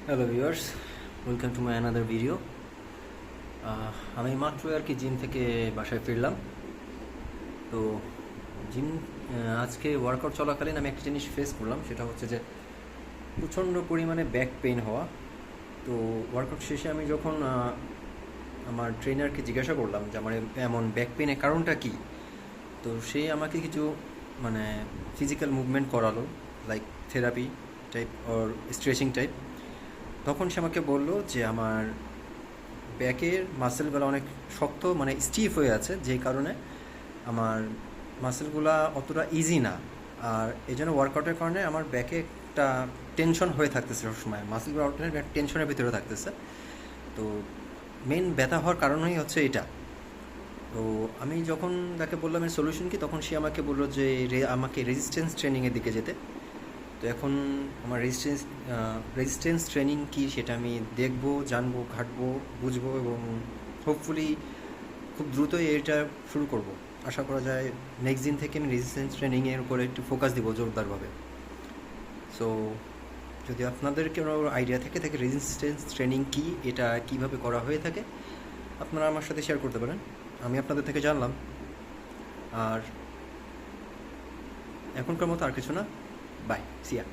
Hello viewers, welcome to my another video. আমি মাত্র আর কি জিম থেকে বাসায় ফিরলাম। তো জিম আজকে ওয়ার্কআউট চলাকালীন আমি একটা জিনিস ফেস করলাম, সেটা হচ্ছে যে প্রচণ্ড পরিমাণে ব্যাক পেইন হওয়া। তো ওয়ার্কআউট শেষে আমি যখন আমার ট্রেনারকে জিজ্ঞাসা করলাম যে আমার এমন ব্যাক পেইনের কারণটা কী, তো সে আমাকে কিছু মানে ফিজিক্যাল মুভমেন্ট করালো, like therapy type or stretching type. তখন সে আমাকে বলল যে আমার ব্যাকের মাসেলগুলো অনেক শক্ত, মানে স্টিফ হয়ে আছে, যে কারণে আমার মাসেলগুলা অতটা ইজি না। আর এই জন্য ওয়ার্কআউটের কারণে আমার ব্যাকে একটা টেনশন হয়ে থাকতেছে সবসময়, মাসেলগুলো টেনশনের ভিতরে থাকতেছে। তো মেন ব্যথা হওয়ার কারণই হচ্ছে এটা। তো আমি যখন তাকে বললাম এর সলিউশন কি, তখন সে আমাকে বললো যে আমাকে রেজিস্ট্যান্স ট্রেনিংয়ের দিকে যেতে। তো এখন আমার রেজিস্ট্যান্স ট্রেনিং কি সেটা আমি দেখবো, জানবো, ঘাটবো, বুঝবো এবং হোপফুলি খুব দ্রুতই এটা শুরু করব। আশা করা যায় নেক্সট দিন থেকে আমি রেজিস্ট্যান্স ট্রেনিংয়ের উপরে একটু ফোকাস দিব জোরদারভাবে। সো যদি আপনাদের কোনো আইডিয়া থেকে থাকে রেজিস্ট্যান্স ট্রেনিং কি, এটা কিভাবে করা হয়ে থাকে, আপনারা আমার সাথে শেয়ার করতে পারেন। আমি আপনাদের থেকে জানলাম। আর এখনকার মতো আর কিছু না। বাই, সিয়া।